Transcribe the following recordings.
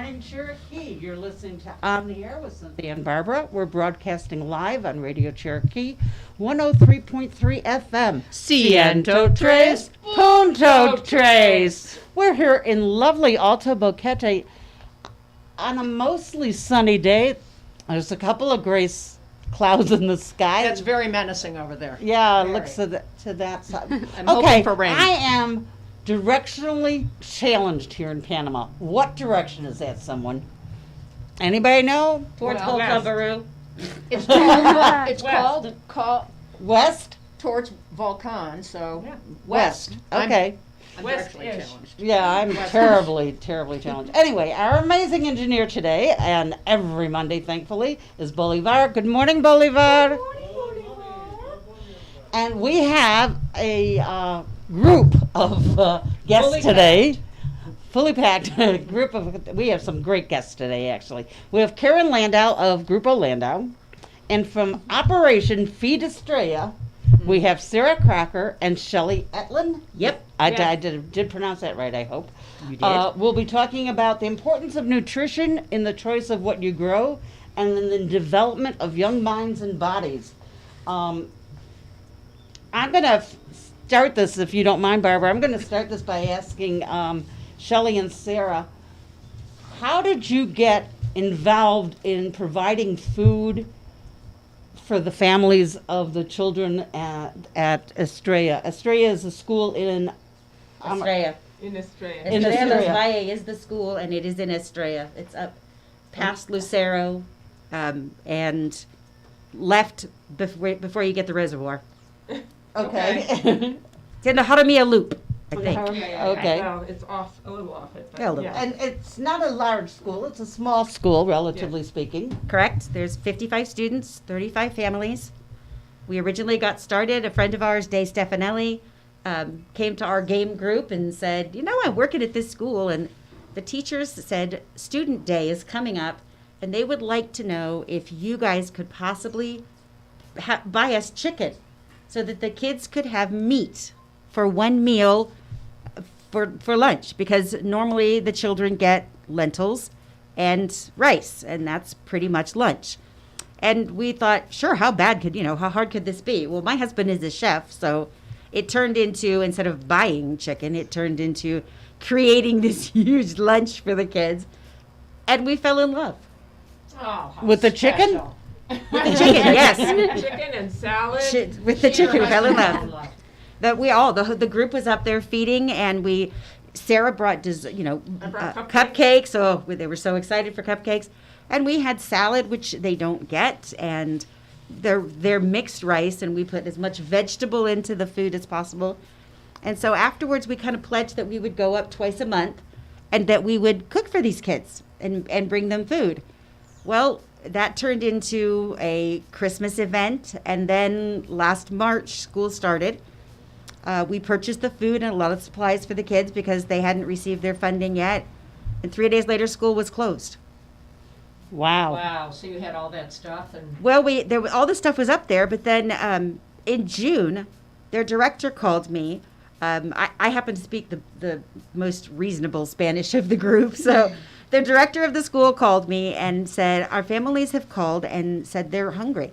morning, Cherokee. You're listening to On the Air with Cynthia and Barbara. We're broadcasting live on Radio Cherokee, 103.3 FM. Ciento tres, Punto tres. We're here in lovely Alto Boquete on a mostly sunny day. There's a couple of gray clouds in the sky. It's very menacing over there. Yeah, it Very. looks to that side. I'm hoping for rain. I am directionally challenged here in Panama. What direction is that, someone? Anybody know? Towards Well, Volcán. It's called, it's West. called West? towards Volcan, so Yeah. West. I'm- Okay. I'm West-ish. directly challenged. Yeah, I'm terribly, terribly challenged. Anyway, our amazing engineer today, and every Monday, thankfully, is Bolivar. Good morning, Bolivar. And we have a group of guests Fully today. Fully packed group of, we have some great guests today, actually. We have Karen Landau of Grupo Landau. And from Operation Feed Estrella, we have Sarah Crocker and Shelley Etlin. Yep. I did pronounce that right, I hope. You did. We'll be talking about the importance of nutrition in the choice of what you grow and in the development of young minds and bodies. I'm going to start this, if you don't mind, Barbara. I'm going to start this by asking Shelley and Sarah, how did you get involved in providing food for the families of the children at Estrella? Estrella is a school in Estrella. In Australia. In Estrella Los Estrella. Valle is the school, and it is in Estrella. It's up past Lucero, and left before you get the reservoir. Okay. It's in the Jaramillo Loop, I think. Okay. Well, it's off, a little off it. But Yeah, a little. And it's not a large school, it's a small school, relatively speaking. Correct. There's 55 students, 35 families. We originally got started. A friend of ours, Dave Stefanelli, came to our game group and said, I'm working at this school, and the teachers said Student Day is coming up, and they would like to know if you guys could possibly buy us chicken so that the kids could have meat for one meal for lunch, because normally the children get lentils and rice, and that's pretty much lunch. And we thought, sure, how hard could this be? Well, my husband is a chef, so it turned into, instead of buying chicken, it turned into creating this huge lunch for the kids, and we fell in love. Oh, how With the chicken? special. With the chicken, yes. Chicken and salad. With the chicken, we fell in I love. love. That the group was up there feeding, and Sarah brought cupcakes. Oh, they were so excited for cupcakes, and we had salad, which they don't get, and they're mixed rice, and we put as much vegetable into the food as possible. And so afterwards, we kind of pledged that we would go up twice a month, and that we would cook for these kids and bring them food. Well, that turned into a Christmas event, and then last March, school started. We purchased the food and a lot of supplies for the kids because they hadn't received their funding yet. And 3 days later, school was closed. Wow. Wow, so you had all that stuff and Well, all the stuff was up there, but then in June, their director called me. I happen to speak the most reasonable Spanish of the group, so the director of the school called me and said, our families have called and said they're hungry.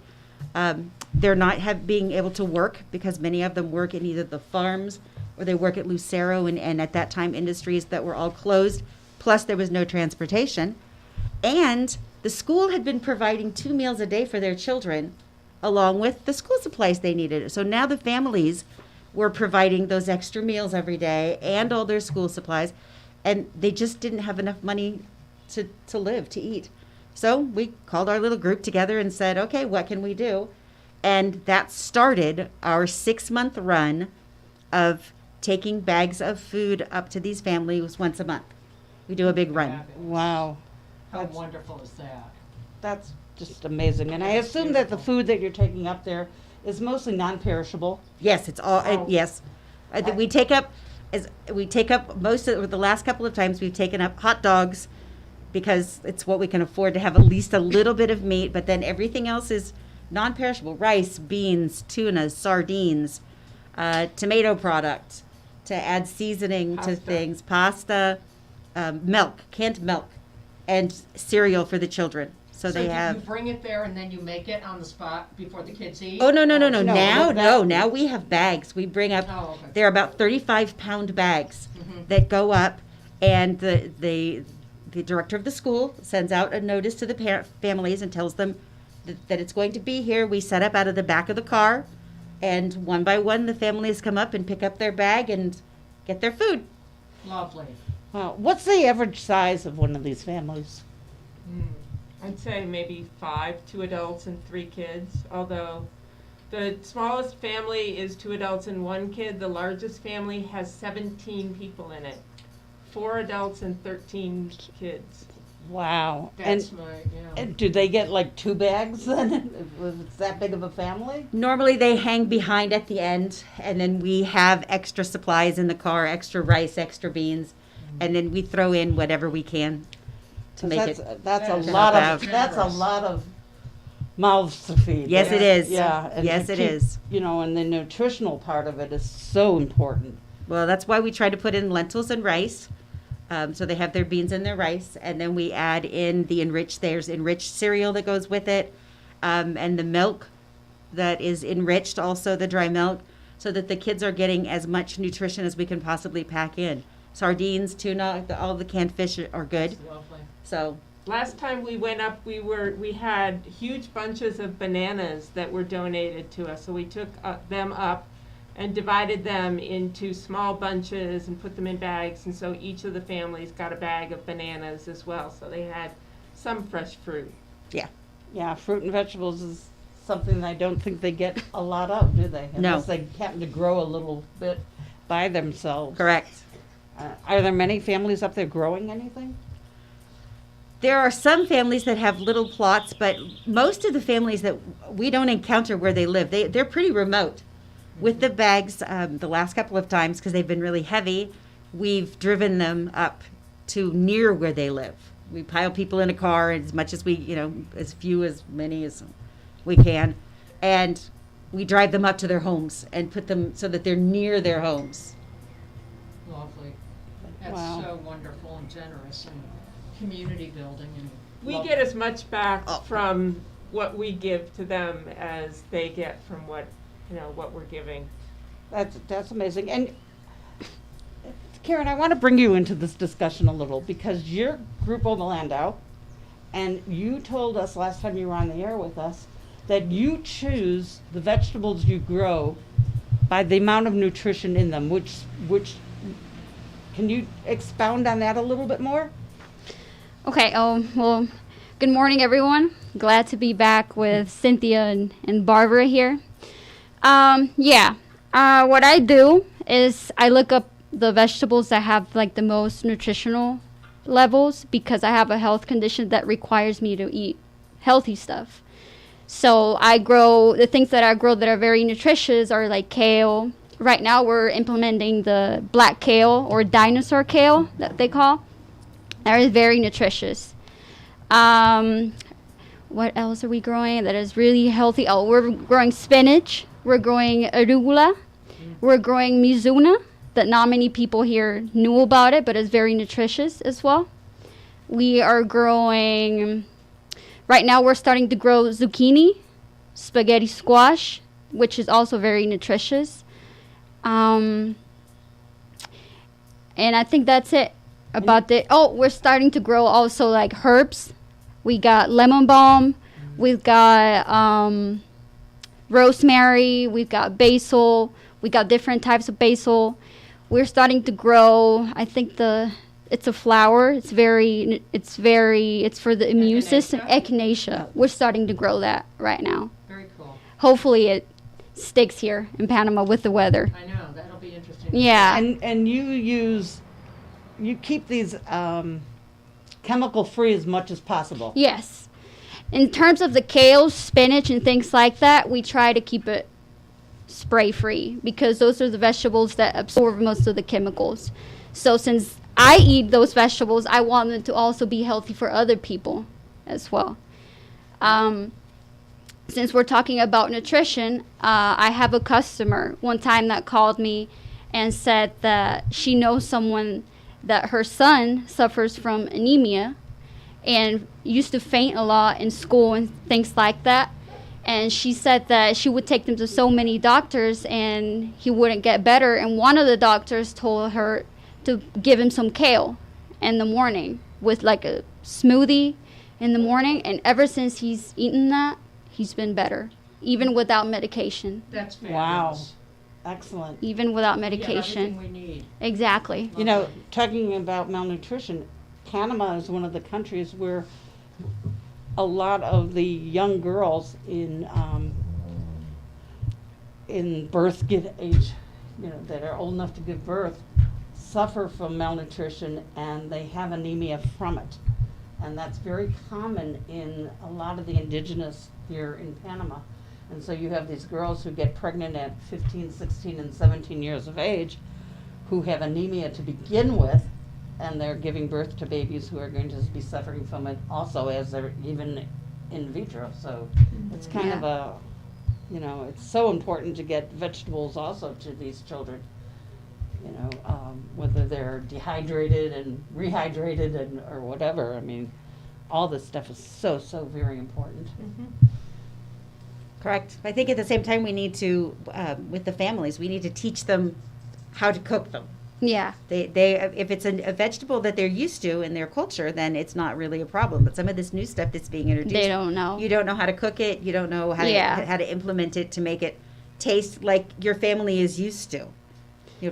They're not being able to work because many of them work in either the farms or they work at Lucero and at that time industries that were all closed. Plus there was no transportation. And the school had been providing 2 meals a day for their children along with the school supplies they needed. So now the families were providing those extra meals every day and all their school supplies. And they just didn't have enough money to live, to eat. So we called our little group together and said, okay, what can we do? And that started our 6-month run of taking bags of food up to these families once a month. We do a big run. Wow. how wonderful is that? That's just amazing. And I assume that the food that you're taking up there is mostly non-perishable. Yes, it's all, Oh. yes. We take up most of the last couple of times we've taken up hot dogs because it's what we can afford to have at least a little bit of meat, but then everything else is non-perishable: rice, beans, tuna, sardines, tomato product to add seasoning to Pasta. things, pasta, milk, canned milk. and cereal for the children. So they you have. bring it there and then you make it on the spot before the kids eat? Oh, no. No, Now we have bags. We bring up, Oh, okay. they're about 35-pound bags Mhm. that go up, and the director of the school sends out a notice to the families and tells them that it's going to be here. We set up out of the back of the car, and one by one the families come up and pick up their bag and get their food. Lovely. What's the average size of one of these families? I'd say maybe 5, 2 adults and 3 kids, although the smallest family is 2 adults and 1 kid. The largest family has 17 people in it, 4 adults and 13 kids. Wow. That's And do they get like 2 bags then? If it's that big of a family? Normally they hang behind at the end, and then we have extra supplies in the car, extra rice, extra beans, and then we throw in whatever we can to make That's it. that's a That is lot of generous. that's a lot of mouths to feed. Yes, it is. Yeah. and Yes, to it keep- is. You know, and the nutritional part of it is so important. Well, that's why we try to put in lentils and rice. So they have their beans and their rice, and then we add in there's enriched cereal that goes with it, and the milk that is enriched, also the dry milk, so that the kids are getting as much nutrition as we can possibly pack in. Sardines, tuna, all the canned fish are good. Lovely. So Last time we went up, we had huge bunches of bananas that were donated to us, so we took them up and divided them into small bunches and put them in bags, and so each of the families got a bag of bananas as well, so they had some fresh fruit. Yeah, fruit and vegetables is something I don't think they get a lot of, do they? No. Unless they happen to grow a little bit by themselves. correct. Are there many families up there growing anything? There are some families that have little plots, but most of the families that we don't encounter where they live, they're pretty remote. With the bags, the last couple of times, because they've been really heavy, we've driven them up to near where they live. We pile people in a car as much as as many as we can, and we drive them up to their homes and put them so that they're near their homes. Lovely. That's Wow. so wonderful and generous and community building and. We lovely. get as much back Oh. from what we give to them as they get from what we're giving. That's amazing. And Karen, I want to bring you into this discussion a little because you're Grupo Melandau, and you told us last time you were on the air with us that you choose the vegetables you grow by the amount of nutrition in them, which can you expound on that a little bit more? Okay, well, good morning, everyone. Glad to be back with Cynthia and Barbara here. What I do is I look up the vegetables that have like the most nutritional levels because I have a health condition that requires me to eat healthy stuff. So I grow, the things that I grow that are very nutritious are like kale. Right now we're implementing the black kale or dinosaur kale that they call. That is very nutritious. What else are we growing that is really healthy? Oh, we're growing spinach. We're growing arugula. We're growing mizuna that not many people here knew about it, but it's very nutritious as well. We are growing, right now we're starting to grow zucchini, spaghetti squash, which is also very nutritious. And I think that's it about the, we're starting to grow also like herbs. We got lemon balm, we've got rosemary, we've got basil, we got different types of basil. We're starting to grow, I think it's a flower. It's for the immune system. Echinacea. We're starting to grow that right now. Very cool. Hopefully it sticks here in Panama with the weather. I know, that'll be interesting. Yeah. And you keep these chemical free as much as possible. Yes. In terms of the kale, spinach, and things like that, we try to keep it spray free because those are the vegetables that absorb most of the chemicals. So since I eat those vegetables, I want them to also be healthy for other people as well. Since we're talking about nutrition, I have a customer one time that called me and said that she knows someone that her son suffers from anemia, and used to faint a lot in school and things like that. And she said that she would take them to so many doctors and he wouldn't get better. And one of the doctors told her to give him some kale in the morning with like a smoothie in the morning. And ever since he's eaten that, he's been better, even without medication. That's fabulous. Wow. Excellent. Even without We have medication. everything we need. Exactly. You know, talking about malnutrition, Panama is one of the countries where a lot of the young girls in birth give age, that are old enough to give birth, suffer from malnutrition and they have anemia from it. And that's very common in a lot of the indigenous here in Panama. And so you have these girls who get pregnant at 15, 16, and 17 years of age who have anemia to begin with, and they're giving birth to babies who are going to be suffering from it also as they're even in vitro. So it's kind of a, it's so important to get vegetables also to these children, whether they're dehydrated and rehydrated or whatever. I mean, all this stuff is so, so very important. Correct. I think at the same time we need to, with the families, we need to teach them how to cook them. Yeah. They if it's a vegetable that they're used to in their culture, then it's not really a problem. But some of this new stuff that's being introduced, They don't know. You don't know how to cook it. You don't know how to implement it to make it taste like your family is used to.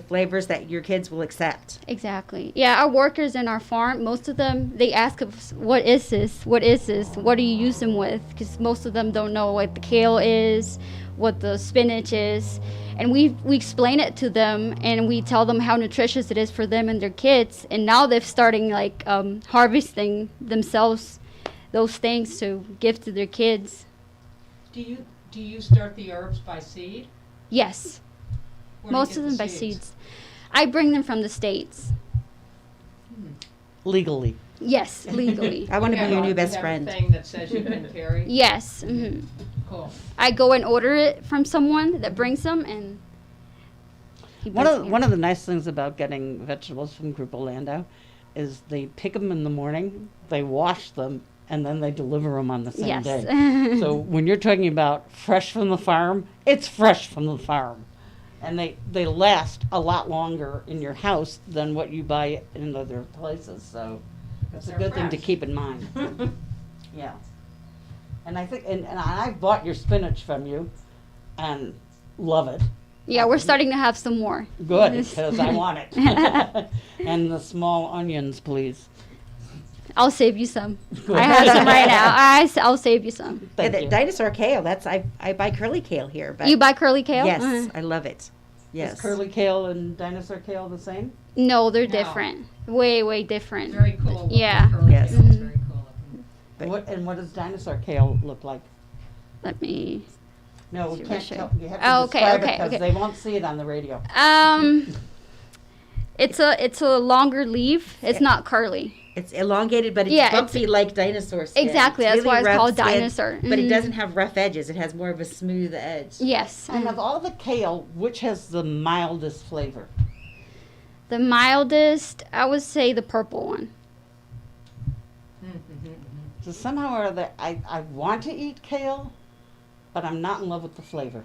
Flavors that your kids will accept. Exactly. Yeah, our workers in our farm, most of them, they ask us, what is this? What is this? What do you use them with? Because most of them don't know what the kale is, what the spinach is. And we explain it to them, and we tell them how nutritious it is for them and their kids. And now they're starting, harvesting themselves those things to give to their kids. Do you start the herbs by seed? Yes. Where do you Most get of the them by seeds. I bring them from the States. Legally. Yes, legally. I want to be your new You best have friend. a thing that says you can carry? Yes. Hmm. Cool. I go and order it from someone that brings them, and he brings it One of the nice things about getting vegetables from Grupo Landau is they pick them in the morning, they wash them, and then they deliver them on the same Yes. day. So when you're talking about fresh from the farm, it's fresh from the farm. And they last a lot longer in your house than what you buy in other places. So it's a they're good thing to fresh. keep in mind. Yeah. And I think, and I've bought your spinach from you and love it. Yeah, we're starting to have some more. Good, because I want it. And the small onions, please. I'll save you some. I have some right now. I'll save you some. Yeah, Thank the you. dinosaur kale. I buy curly kale here, but You buy curly kale? yes, Uh-huh. I love it. Yes. Is curly kale and dinosaur kale the same? No, they're No. different. Way, way different. Very cool. looking Yeah. curly Yes. kale. It's very cool looking. But- What does dinosaur kale look like? Let me. No, we See, can't show tell. you. You have to Oh, okay, describe okay, it because okay. they won't see it on the radio. It's a longer leaf. It's not curly. It's elongated, but it's Yeah, it's- bumpy like dinosaur skin. Exactly, It's that's why it's rough called skin, dinosaur. But it Mhm. doesn't have rough edges. It has more of a smooth edge. Yes. And of all the kale, which has the mildest flavor? The mildest, I would say the purple one. So somehow or other, I want to eat kale, but I'm not in love with the flavor.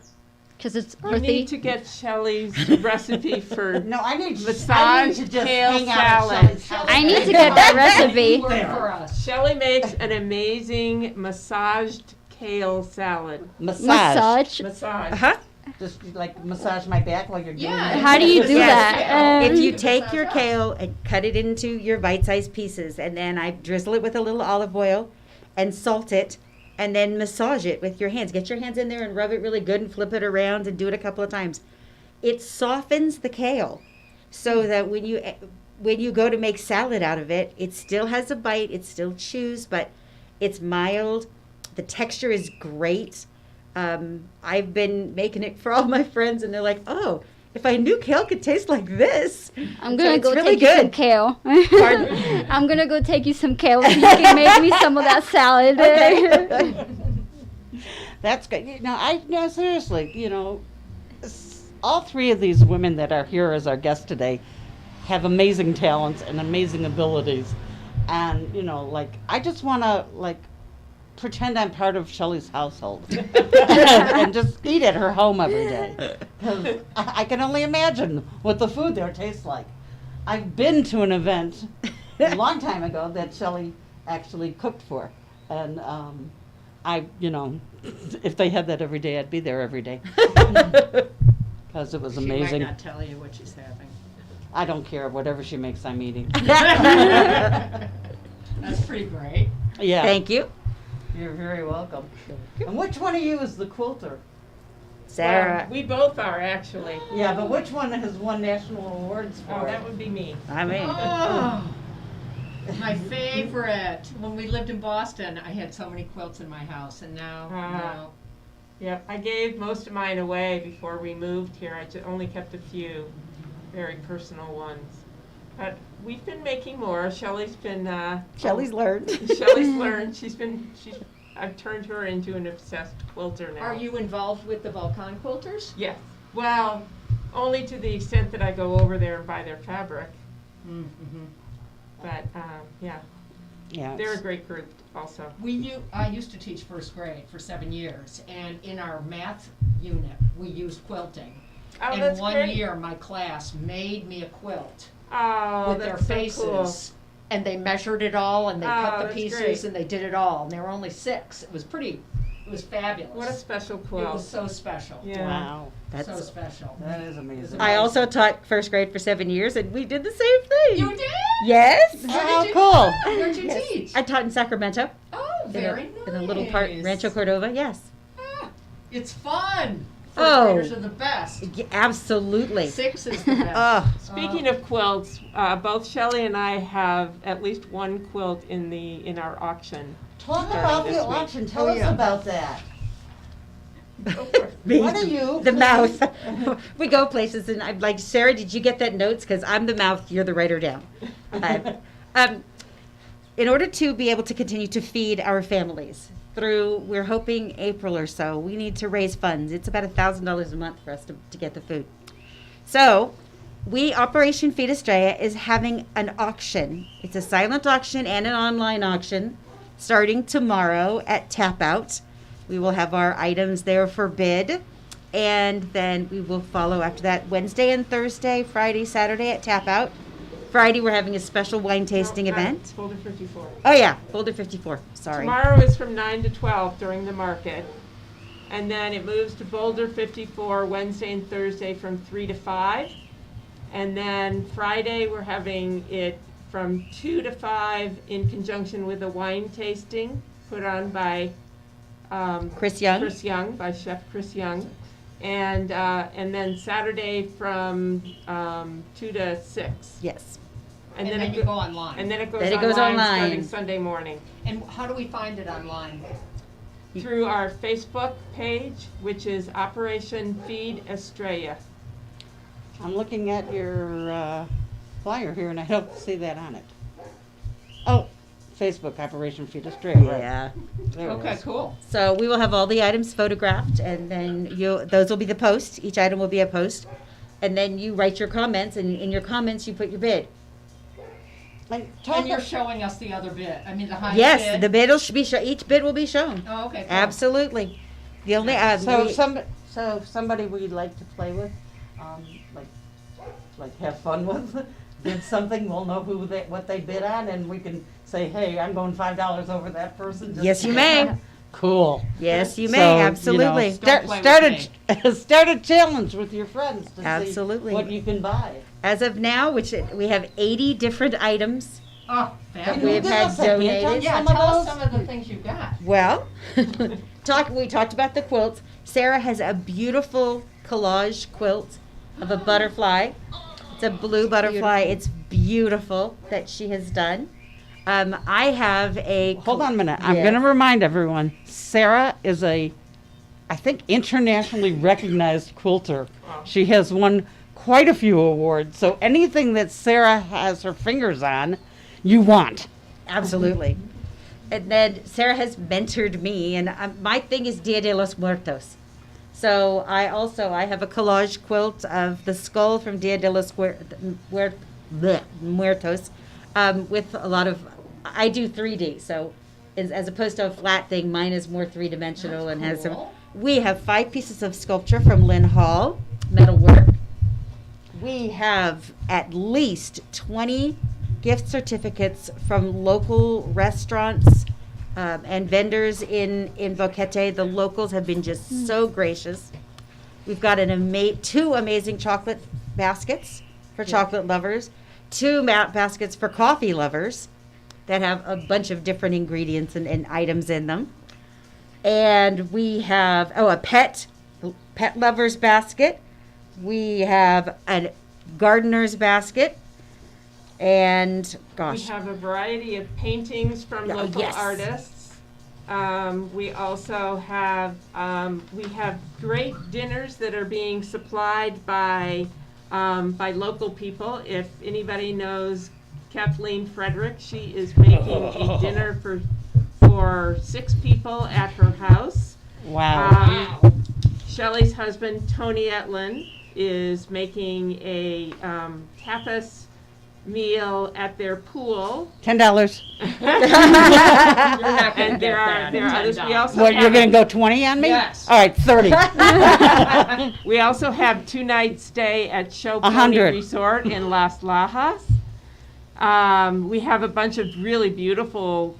Because it's You earthy. need to get Shelley's recipe for No, I need I Massage need to just kale hang out salad. at Shelley's house. I need to get that recipe. Work for us. Shelley makes an amazing massaged kale salad. Massage. Massage. Uh-huh. Just like massage my back while you're doing Yeah. it. How do you do Yes. that? If you Massage take your us. kale and cut it into your bite-sized pieces, and then I drizzle it with a little olive oil and salt it, and then massage it with your hands. Get your hands in there and rub it really good and flip it around and do it a couple of times. It softens the kale so that when you go to make salad out of it, it still has a bite, it still chews, but it's mild. The texture is great. I've been making it for all my friends, and they're like, "Oh, if I knew kale could taste like this." I'm So gonna it's go really take you some good. kale. Pardon? I'm gonna go take you some kale so you can make me some of that salad. That's good. No, seriously, all three of these women that are here as our guests today have amazing talents and amazing abilities. And, like, I just want to, like, pretend I'm part of Shelley's household and just eat at her home every day. 'Cause I can only imagine what the food there tastes like. I've been to an event a long time ago that Shelley actually cooked for. And if they had that every day, I'd be there every day. Because it was She amazing. might not tell you what she's having. I don't care. Whatever she makes, I'm eating. That's pretty great. Yeah. Thank you, You're very welcome. And which one of you is the quilter? Sarah. We both are, actually. Yeah, but which one has won national awards for Oh, it? that would be me. I mean, Oh, my favorite. When we lived in Boston, I had so many quilts in my house, and now, no. Yep, I gave most of mine away before we moved here. I only kept a few very personal ones. But we've been making more. Shelley's been, Shelley's learned. Shelley's learned. I've turned her into an obsessed quilter now. Are you involved with the Volcan quilters? Yes. Well, only to the extent that I go over there and buy their fabric. Mm-hmm. But, yeah, Yeah. they're a great group also. I used to teach first grade for 7 years, and in our math unit, we used quilting. Oh, And that's one great. year, my class made me a quilt Oh, with their that's so faces. cool. And they measured it all, and they Oh, cut the that's pieces, great. and they did it all. And there were only 6. It was fabulous. What a special It quilt. was so special. Yeah. Wow. That's. So special. That is amazing. I also taught first grade for 7 years, and we did the same thing. You did? Yes. Oh, did you- cool. Where'd you Yes. teach? I taught in Sacramento. Oh, in a- very nice. In a little part, Rancho Cordova. Yes. Ah, it's fun. First Oh. graders are the best. Absolutely. 6 is the best. Oh, Speaking of quilts, both Shelley and I have at least one quilt in our auction. Talk Starting about this the week. auction. Tell Oh, us yeah. about that. me. What are you? The mouth. We go places, and I'm like, Sarah, did you get that notes? Because I'm the mouth, you're the writer down. In order to be able to continue to feed our families we're hoping April or so, we need to raise funds. It's about $1,000 a month for us to get the food. So, Operation Feed Estrella is having an auction. It's a silent auction and an online auction starting tomorrow at Tap Out. We will have our items there for bid, and then we will follow after that Wednesday and Thursday, Friday, Saturday at Tap Out. Friday, we're having a special wine tasting event. Folder 54. Oh, yeah, Boulder 54. Sorry. Tomorrow is from 9 to 12 during the market. And then it moves to Boulder 54 Wednesday and Thursday from 3 to 5. And then Friday, we're having it from 2 to 5 in conjunction with a wine tasting put on by Chris Young. by Chef Chris Young. And then Saturday from 2 to 6. Yes. And then you go online. And then it goes Then it online, goes online. starting Sunday morning. And how do we find it online? Through our Facebook page, which is Operation Feed Estrella. I'm looking at your flyer here, and I don't see that on it. Oh, Facebook, Operation Feed Australia. Right. Yeah. There it Okay, is. cool. So we will have all the items photographed, and then those will be the post. Each item will be a post. And then you write your comments, and in your comments, you put your bid. Like, And you're showing us the other bid. I mean, the highest Yes, bid. the bid will be each bid will be shown. Oh, okay. Cool. Absolutely. The only So if somebody we'd like to play with, like have fun with, bid something, we'll know what they bid on, and we can say, hey, I'm going $5 over that person. just Yes, you to- may. Cool. Yes, you So, may. Absolutely. Don't play with Start a challenge with your friends to Absolutely. see what you can buy. As of now, which we have 80 different items. Oh, Can fabulous. We've you give had us a hint on donated. Yeah, some tell of us those? some of the things you've got. Well, we talked about the quilts. Sarah has a beautiful collage quilt of a butterfly. It's a blue butterfly. It's beautiful that she has done. I have a. Hold on a minute. I'm Yeah. going to remind everyone, Sarah is I think, internationally recognized quilter. She has won quite a few awards. So anything that Sarah has her fingers on, you want. Absolutely. And then Sarah has mentored me, and my thing is Dia de los Muertos. So I have a collage quilt of the skull from Dia de los Muertos, with a lot of I do 3D, so as opposed to a flat thing, mine is more three-dimensional and has some. Cool. We have 5 pieces of sculpture from Lynn Hall, metalwork. We have at least 20 gift certificates from local restaurants and vendors in Boquete. The locals have been just so gracious. We've got 2 amazing chocolate baskets for chocolate lovers, 2 baskets for coffee lovers that have a bunch of different ingredients and items in them. And we have, a pet lover's basket. We have a gardener's basket. And, gosh. We have a variety of paintings from Oh, local yes. artists. We also have, we have great dinners that are being supplied by local people. If anybody knows Kathleen Frederick, she is making a dinner for 6 people at her house. Wow. Shelley's husband, Tony Etlin, is making a tapas meal at their pool. $10. You're not gonna And there get are that there are at others. We $10. also What, you're have gonna go 20 on me? Yes. All right, 30. we also have 2-night stay at Show Pony 100. Resort in Las Lajas. We have a bunch of really beautiful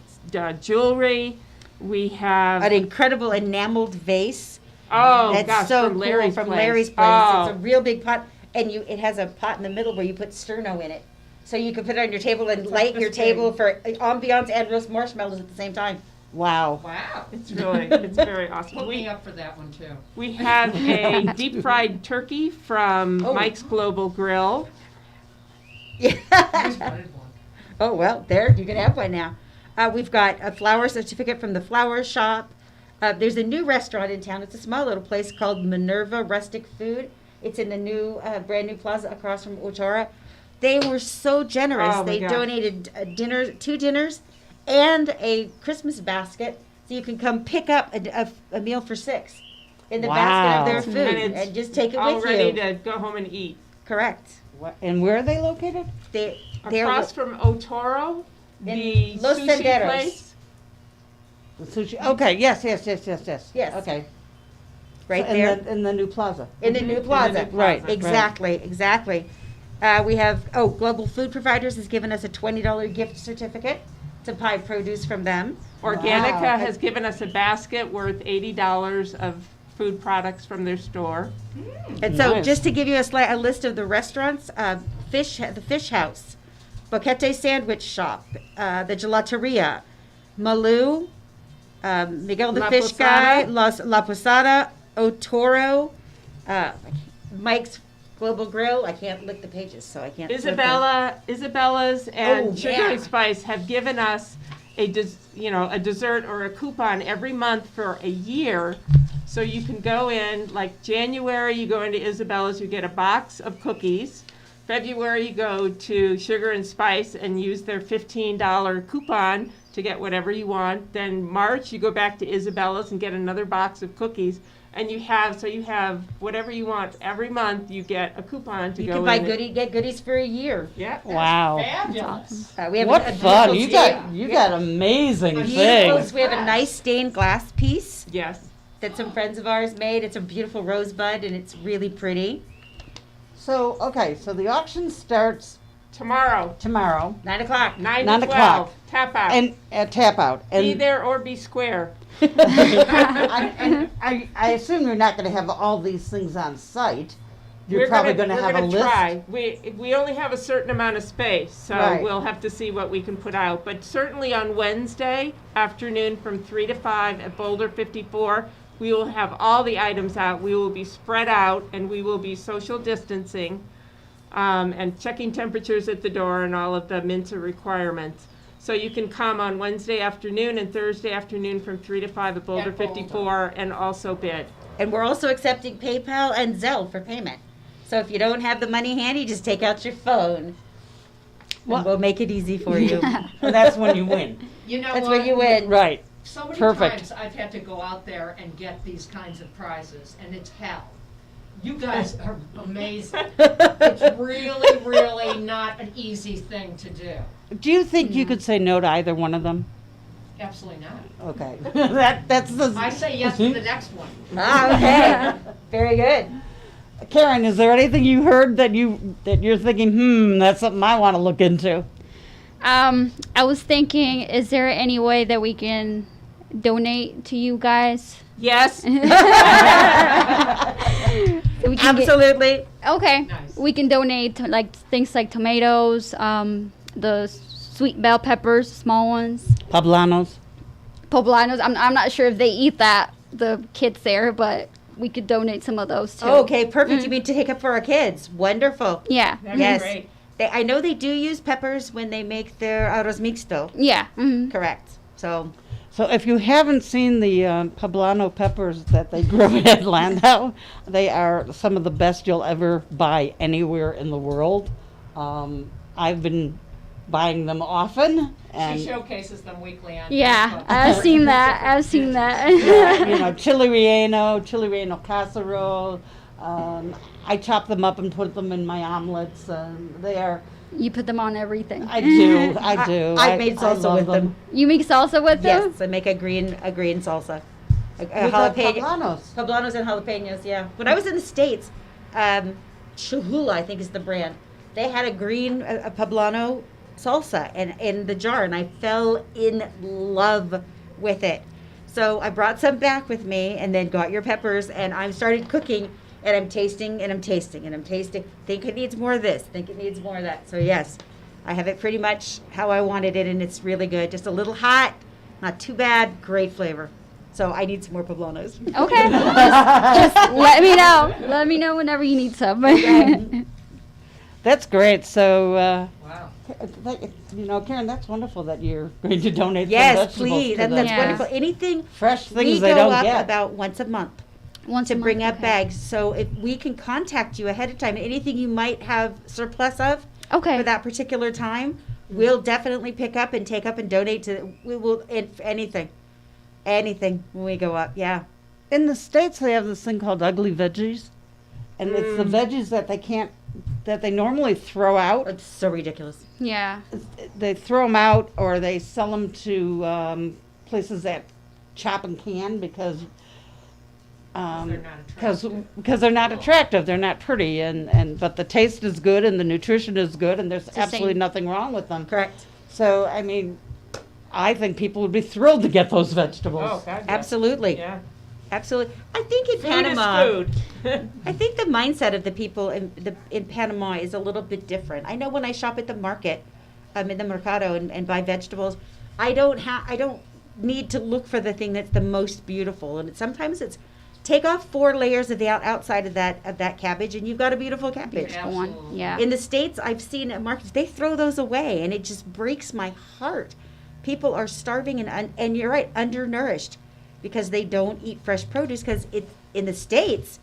jewelry. We have An incredible enameled vase. oh That's gosh, so from cool Larry's from place. Larry's place. Oh, It's a real big pot, and it has a pot in the middle where you put sterno in it, so you can put it on your table and light your this table big. for ambiance and roast marshmallows at the same time. Wow. Wow. it's very awesome. Put me up for that one too. We have a deep fried turkey from Oh. Mike's Global Grill. I just wanted one. Oh, well, there, you can have one now. We've got a flower certificate from the flower shop. There's a new restaurant in town. It's a small little place called Minerva Rustic Food. It's in the new, brand new plaza across from Otora. They were so generous. Oh, my They gosh. donated 2 dinners and a Christmas basket, so you can come pick up a meal for 6 in the basket of their Wow. food And and, it's just take it all with ready you. to go home and eat. Correct. And where are they located? They're Across from Otoro, In the Los sushi Senderos. place. The sushi. Okay, yes. Yes. Okay. right So there. in the new plaza. In the new plaza. Right. Exactly. We have, Global Food Providers has given us a $20 gift certificate to buy produce from them. Organica Wow. has given us a basket worth $80 of food products from their store. And so, Nice. just to give you a list of the restaurants, the Fish House, Boquete Sandwich Shop, the Gelateria, Malou, Miguel the La Fish Guy, Posada. La Posada, Otoro, Mike's Global Grill. I can't lick the pages, so I can't. flip them. Isabella's and Oh, Sugar yeah. and Spice have given us a dessert or a coupon every month for a year. So you can go in, like January, you go into Isabella's, you get a box of cookies. February, you go to Sugar and Spice and use their $15 coupon to get whatever you want. Then March, you go back to Isabella's and get another box of cookies. And you have whatever you want. Every month, you get a coupon to You go can buy in. get goodies for a year. Yeah. Wow. Fabulous. We have What a fun. beautiful You got amazing beautiful- things. We have a nice stained glass piece Yes. that some friends of ours made. It's a beautiful rosebud, and it's really pretty. So, okay, so the auction starts Tomorrow, tomorrow 9 o'clock. 9 9 to o'clock. 12. Tap out. and at tap out. Be And there or be square. I assume you're not going to have all these things on site. You're We're probably gonna- going to have we're a gonna list. Try. We only have a certain amount of space, so Right. we'll have to see what we can put out. But certainly on Wednesday afternoon from 3 to 5 at Boulder 54, we will have all the items out. We will be spread out and we will be social distancing and checking temperatures at the door and all of the Minta requirements. So you can come on Wednesday afternoon and Thursday afternoon from 3 to 5 at Boulder At Boulder. 54 and also bid. And we're also accepting PayPal and Zelle for payment. So if you don't have the money handy, just take out your phone. Well- And we'll make it easy for you. And that's when you win. You know That's what? win. Right. So many Perfect. times I've had to go out there and get these kinds of prizes, and it's hell. You guys are amazing. It's really, really not an easy thing to do. Do you think you could say no to either one of them? Absolutely not. Okay. That's the. I say yes to the next one. Ah, okay. Very good. Karen, is there anything you heard that you're thinking, that's something I want to look into? I was thinking, is there any way that we can donate to you guys? Yes. We can get- Absolutely. okay. Nice. We can donate to, like things like tomatoes, the sweet bell peppers, small ones, Poblanos. poblanos. I'm not sure if they eat that, the kids there, but we could donate some of those too. Okay, perfect. You mean to take up for our kids? Wonderful. Yeah. That'd Yes. be great. I know they do use peppers when they make their arroz mixto. Yeah. Mm-hmm. Correct. So, So if you haven't seen the poblano peppers that they grow at Landau, they are some of the best you'll ever buy anywhere in the world. I've been buying them often, She and showcases them weekly on Yeah. Facebook. I've seen that. I've seen that. you know, chili relleno casserole. I chop them up and put them in my omelets, and they are. You put them on everything. I do. I do. I've made salsa love with them. You make salsa with them? Yes, I make a green salsa. A With the jalapeno. poblanos. Poblanos and jalapenos, yeah. When I was in the States, Cholula, I think is the brand, they had a green a poblano salsa and in the jar, and I fell in love with it. So I brought some back with me and then got your peppers, and I started cooking, and I'm tasting, and I'm tasting, and I'm tasting. Think it needs more of this, think it needs more of that. So yes, I have it pretty much how I wanted it, and it's really good. Just a little hot, not too bad, great flavor. So I need some more poblanos. Okay. just let me know. Let me know whenever you need some. That's great. So, Wow. you know, Karen, that's wonderful that you're going to donate some Yes, vegetables please. to That's them. Yeah. wonderful. Anything Fresh we things they go don't up get. about once a month Once to a bring month, up okay. bags. So if we can contact you ahead of time, anything you might have surplus of Okay. for that particular time, we'll definitely pick up and take up and donate to. We will if anything when we go up. Yeah. In the States, they have this thing called ugly veggies, and it's the veggies that they normally throw out. It's so ridiculous. Yeah. They throw them out, or they sell them to places that chop and can because They're not attractive. because they're not attractive, they're not pretty, and but the taste is good and the nutrition is good, and there's the absolutely same. nothing wrong with them. Correct. So I mean, I think people would be thrilled to get those vegetables. Oh, God, yes. Absolutely. Yeah. Absolutely. I think in Food Panama. is food. I think the mindset of the people in Panama is a little bit different. I know when I shop at the market, in the mercado and buy vegetables, I don't need to look for the thing that's the most beautiful. And sometimes it's take off 4 layers of the outside of that cabbage, and you've got a beautiful cabbage. Yeah. One. Absolutely. Yeah. In the States, I've seen at markets, they throw those away, and it just breaks my heart. People are starving and you're right, undernourished because they don't eat fresh produce because in the States,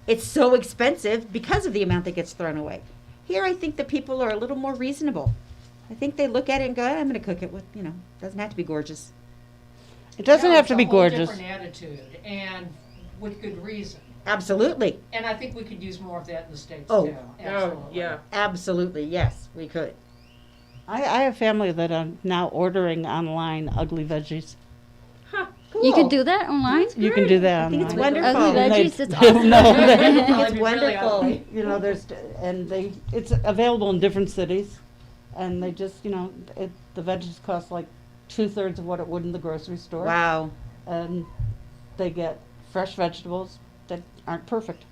it's so expensive because of the amount that gets thrown away. Here, I think the people are a little more reasonable. I think they look at it and go, I'm going to cook it with, doesn't have to be gorgeous. It doesn't No, have it's to a be whole gorgeous. different attitude, and with good reason. Absolutely. And I think we could use more of that in the States Oh. too. Oh, Absolutely. yeah. Absolutely. Yes, we could. I have family that are now ordering online ugly veggies. You can do that online? You can do that I think online. it's wonderful. Ugly And they- veggies, it's awesome. No, they- Probably It's be really wonderful. ugly. you know, it's available in different cities, and they just, the veggies cost like 2/3 of what it would in the grocery store. Wow. And they get fresh vegetables that aren't perfect,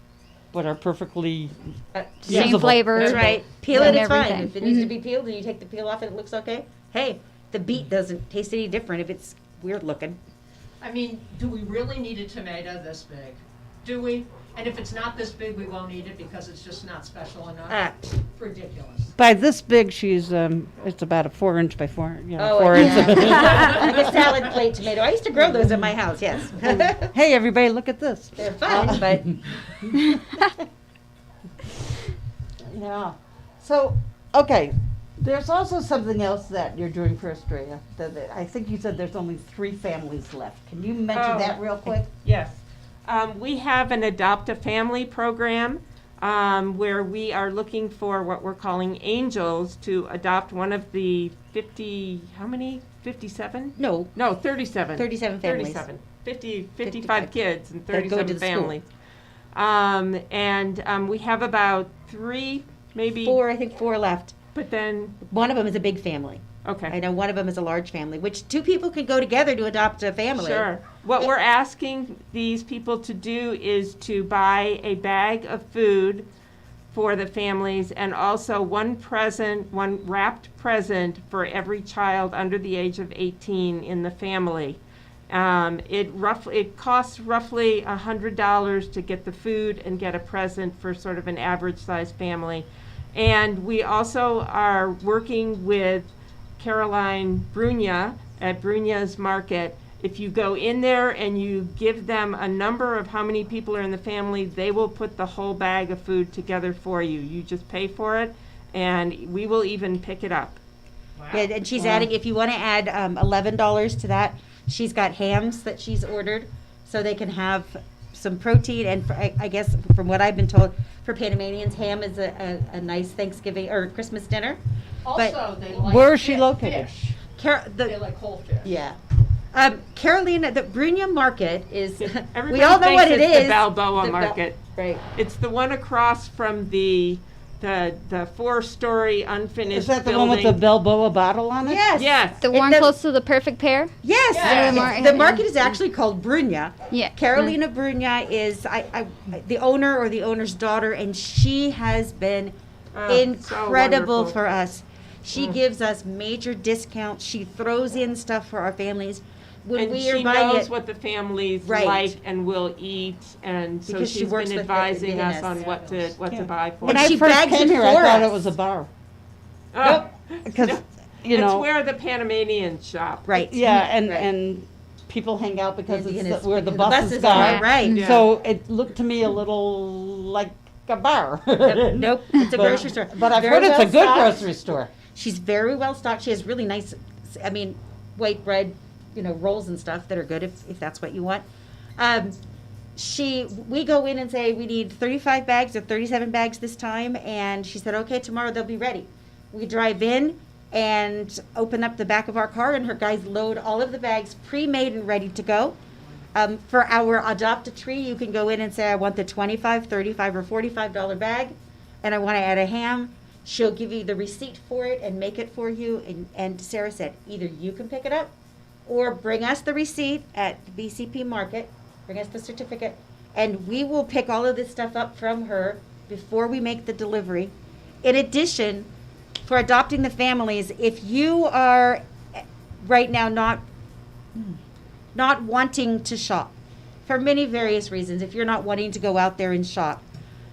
but are perfectly Same usable. flavor. That's right. Peel and it, it's fine. everything. If it needs to Mhm. be peeled and you take the peel off and it looks okay, hey, the beet doesn't taste any different if it's weird looking. I mean, do we really need a tomato this big? Do we? And if it's not this big, we won't eat it because it's just not special enough? Ah. Ridiculous. By this big, she's it's about a 4 inch by 4, Oh, 4 inch. like a salad plate tomato. I used to grow those at my house, yes. Hey, everybody, look at this. They're fun, but Yeah. So, okay, there's also something else that you're doing for Australia. I think you said there's only 3 families left. Can you mention Oh. that real quick? Yes. We have an Adopt a Family program. where we are looking for what we're calling angels to adopt one of the 50, how many? 57? No, No, 37. 37 families. 37. 55 55 kids and that go to 37 the school. families. We have about 3, maybe. I think four left. But then, One of them is a big family. okay. I know one of them is a large family, which 2 people can go together to adopt a family. Sure. What we're asking these people to do is to buy a bag of food for the families and also one wrapped present for every child under the age of 18 in the family. It costs roughly $100 to get the food and get a present for sort of an average sized family. And we also are working with Caroline Brunia at Brunia's Market. If you go in there and you give them a number of how many people are in the family, they will put the whole bag of food together for you. You just pay for it, and we will even pick it up. Yeah, and she's adding, if you want to add $11 to that, she's got hams that she's ordered so they can have some protein. And I guess from what I've been told, for Panamanians, ham is a nice Thanksgiving or Christmas dinner. Also, they like Where is she located? fish. They like whole fish. Yeah. Carolina, the Brunia Market is, Everybody we all know thinks what it it's is. the Balboa The Market. Right. It's the one across from the 4-story unfinished Is that the building. one with the Balboa bottle on it? Yes. Yes. The It- one the- close to the perfect pair? Yes. Yeah. It's- Yeah. the market is actually called Brunia. Yeah. Carolina Brunia is the owner or the owner's daughter, and she has been Oh, incredible so for us. She gives us major discounts. She throws in stuff for our families. When And we she are buying knows it, what the families Right. like and will eat, and so Because she she's works been with the advising us on Viennas. what Yeah. to buy for. And When I she first bags came it here, I for thought us. it was a bar. Oh, Because, you it's know, where the Panamanians shop. right? yeah, and, Right. and people hang out because And it's where the because buses go. are, right? Yeah. So it looked to me a little like a bar. Nope, it's a But- grocery store. But I've Very heard it's a well good stocked. grocery store. She's very well stocked. She has really nice, white bread, rolls and stuff that are good if that's what you want. We go in and say we need 35 bags or 37 bags this time, and she said, okay, tomorrow they'll be ready. We drive in and open up the back of our car, and her guys load all of the bags pre-made and ready to go. For our adopt-a-tree, you can go in and say, I want the $25, $35, or $45 bag, and I want to add a ham. She'll give you the receipt for it and make it for you. And Sarah said, either you can pick it up or bring us the receipt at the BCP Market, bring us the certificate, and we will pick all of this stuff up from her before we make the delivery. In addition, for adopting the families, if you are right now not wanting to shop for many various reasons, if you're not wanting to go out there and shop,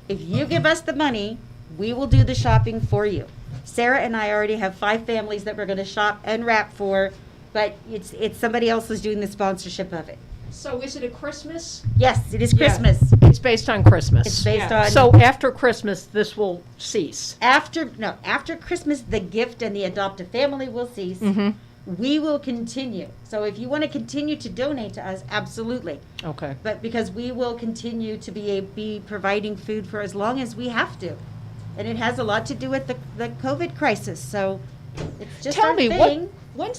if you give us the money, we will do the shopping for you. Sarah and I already have 5 families that we're going to shop and wrap for, but it's somebody else who's doing the sponsorship of it. So is it a Christmas? Yes, it is Yeah. Christmas. It's based on Christmas. It's based Yeah. on So after Christmas, this will cease. after Christmas, the gift and the adoptive family will cease. Mm-hmm. We will continue. So if you want to continue to donate to us, absolutely. Okay. But because we will continue to be providing food for as long as we have to. And it has a lot to do with the COVID crisis. So it's just Tell our me, thing. what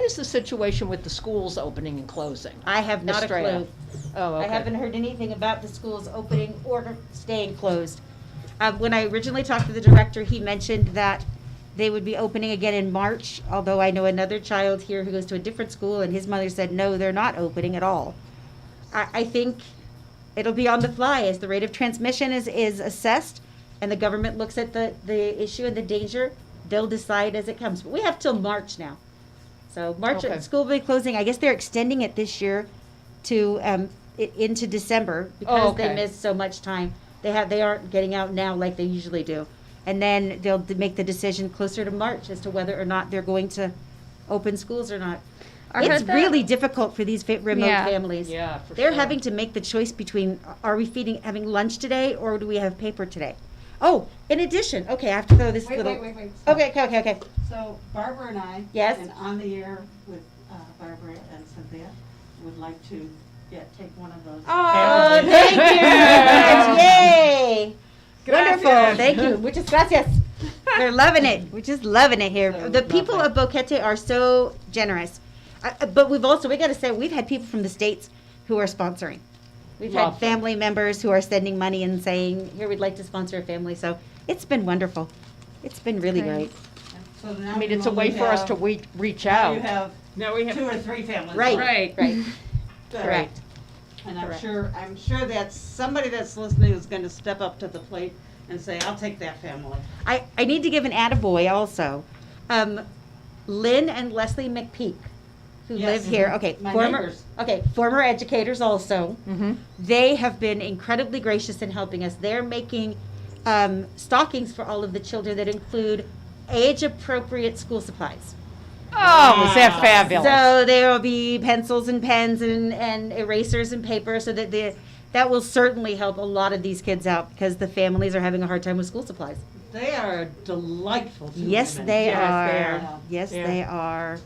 is the situation with the schools opening and closing? I have not Estrella. a clue. Oh, okay. I haven't heard anything about the schools opening or staying closed. When I originally talked to the director, he mentioned that they would be opening again in March, although I know another child here who goes to a different school, and his mother said, no, they're not opening at all. I think it'll be on the fly as the rate of transmission is assessed, and the government looks at the issue and the danger. They'll decide as it comes. But we have till March now. So March, Okay. school will be closing. I guess they're extending it this year to into December because they okay. missed so much time. They aren't getting out now like they usually do, and then they'll make the decision closer to March as to whether or not they're going to open schools or not. I It's heard that- really difficult for these remote Yeah. families. Yeah, for They're sure. having to make the choice between are we having lunch today or do we have paper today? Oh, in addition, okay, I have to throw this little. wait. Okay. So Barbara and I. Yes? And on the air with Barbara and Cynthia would like to take one of those. Oh, Thank you. Yay! wonderful. Thank you. Muchas gracias. We're loving it. We're just loving it here. So The people lovely. of Boquete are so generous. But we got to say, we've had people from the States who are sponsoring. We've had Lovely. family members who are sending money and saying, here, we'd like to sponsor a family. So it's been wonderful. It's been really great. So now I mean, you it's a only way for us have- to reach now out. You have Now we have 2 or 3 families. Right. Right. Right. Good. Correct. And Correct. I'm sure that somebody that's listening is going to step up to the plate and say, I'll take that family. I need to give an attaboy also. Lynn and Leslie McPeak, who Yes. live here. Okay, My neighbors. former educators also. Mm-hmm. They have been incredibly gracious in helping us. They're making stockings for all of the children that include age-appropriate school supplies. Oh, is that fabulous? So there will be pencils and pens and erasers and paper, so that will certainly help a lot of these kids out because the families are having a hard time with school supplies. They are delightful. Two Yes, women. they Yes, they are. are. Yes, Yeah. they are.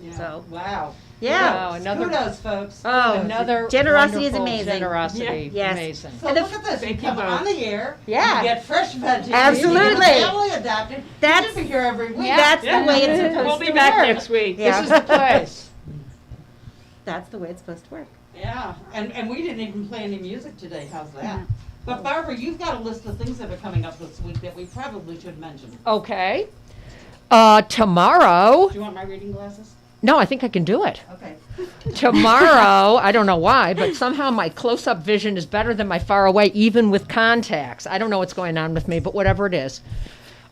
Yeah. So- Wow. Yeah. Wow, another Kudos, folks. Oh, another generosity is wonderful amazing. Generosity, Yes. amazing. So And the- look at this. Thank You you come both. on the air. Yeah. You get fresh veggies. Absolutely. You get family adopted. That's- You should be here every week. That's the way it's supposed We'll to be back work. next week. Yeah. This is the place. That's the way it's supposed to work. Yeah, and we didn't even play any music today. How's that? But Barbara, you've got a list of things that are coming up this week that we probably should mention. Okay. Tomorrow, Do you want my reading glasses? no, I think I can do it. Okay. Tomorrow, I don't know why, but somehow my close-up vision is better than my far away, even with contacts. I don't know what's going on with me, but whatever it is.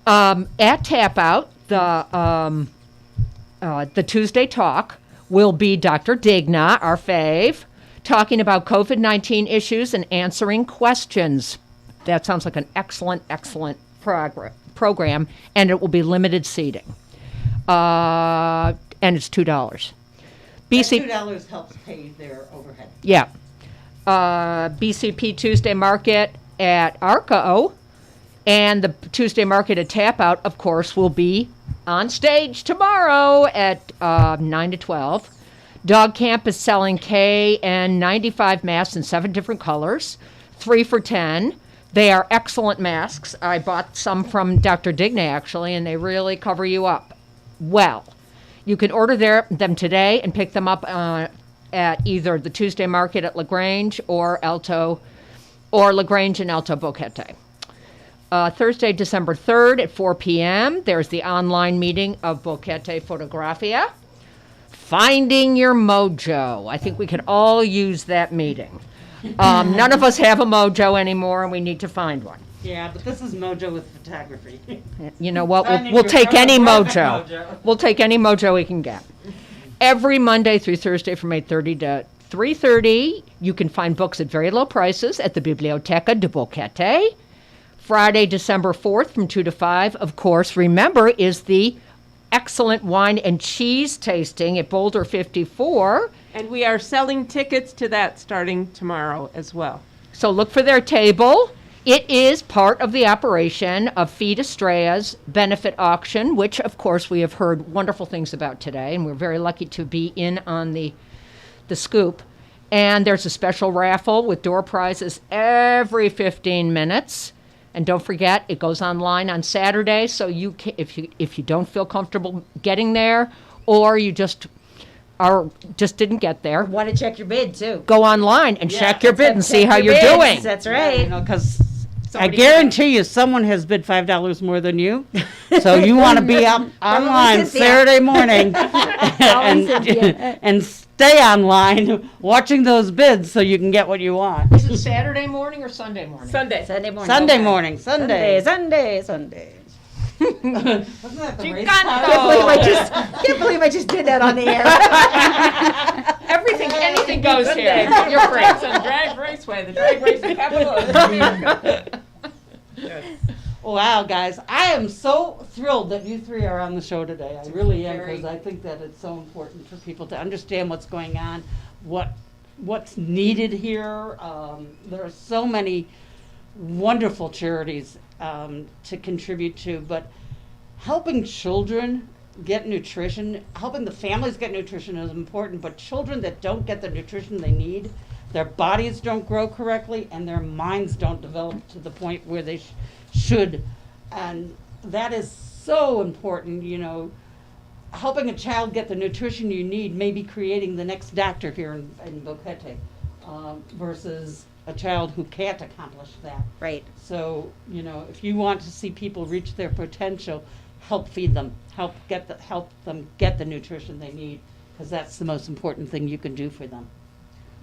At Tap Out, the Tuesday talk will be Dr. Digna, our fave, talking about COVID-19 issues and answering questions. That sounds like an excellent, excellent program, and it will be limited seating. And it's $2. BC, $2 helps pay their overhead. yeah. BCP Tuesday Market at Arco, and the Tuesday Market at Tap Out, of course, will be on stage tomorrow at 9 to 12. Dog Camp is selling KN95 masks in 7 different colors, 3 for $10. They are excellent masks. I bought some from Dr. Digna, actually, and they really cover you up well. You can order them today and pick them up at either the Tuesday Market at LaGrange or LaGrange and Alto Boquete. Thursday, December 3rd at 4 p.m., there's the online meeting of Boquete Fotografia. Finding your mojo. I think we could all use that meeting. None of us have a mojo anymore, and we need to find one. Yeah, but this is Mojo with photography. You know what? Finding We'll your take any perfect mojo. We'll take any mojo we can get. Every Monday through Thursday from 8:30 to 3:30, you can find books at very low prices at the Biblioteca de Boquete. Friday, December 4th from 2 to 5, of course, remember, is the excellent wine and cheese tasting at Boulder 54. And we are selling tickets to that starting tomorrow as well. So look for their table. It is part of the operation of Feed Estrella's benefit auction, which, of course, we have heard wonderful things about today, and we're very lucky to be in on the scoop. And there's a special raffle with door prizes every 15 minutes. And don't forget, it goes online on Saturday, so you can, if you don't feel comfortable getting there, or you just didn't get there, Want to check your bid too. go online and Yeah, check your bid and see Check how your you're bids. doing. That's You right. know, because I Somebody- guarantee you someone has bid $5 more than you. So you want to be up online Cynthia. Saturday morning and stay online watching those bids so you can get what you want. Is it Saturday morning or Sunday morning? Sunday. Sunday morning. Sunday Okay. morning, Sunday. Sunday. Wasn't that the race Chicanto. car? Can't believe I just did that on the air. Everything, anything goes Sunday. here. You're free. It's on Drag Raceway, the drag racing capital of America. Yes. Wow, guys, I am so thrilled that you three are on the show today. I really am, Very- because I think that it's so important for people to understand what's going on, what's needed here. There are so many wonderful charities to contribute to, but helping children get nutrition, helping the families get nutrition is important, but children that don't get the nutrition they need, their bodies don't grow correctly, and their minds don't develop to the point where they should. And that is so important, you know. Helping a child get the nutrition you need may be creating the next doctor here in Boquete, versus a child who can't accomplish that. Right. So, you know, if you want to see people reach their potential, help feed them, help them get the nutrition they need, because that's the most important thing you can do for them.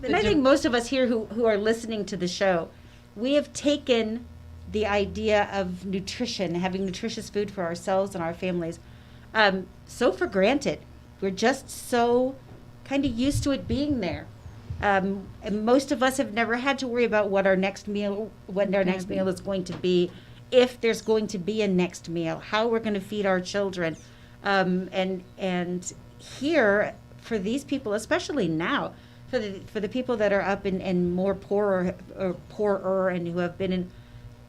And I think most of us here who are listening to the show, we have taken the idea of nutrition, having nutritious food for ourselves and our families, so for granted. We're just so kind of used to it being there. And most of us have never had to worry about what our next meal is going to be, if there's going to be a next meal, how we're going to feed our children. And here, for these people, especially now, for the people that are up in more poorer and who have been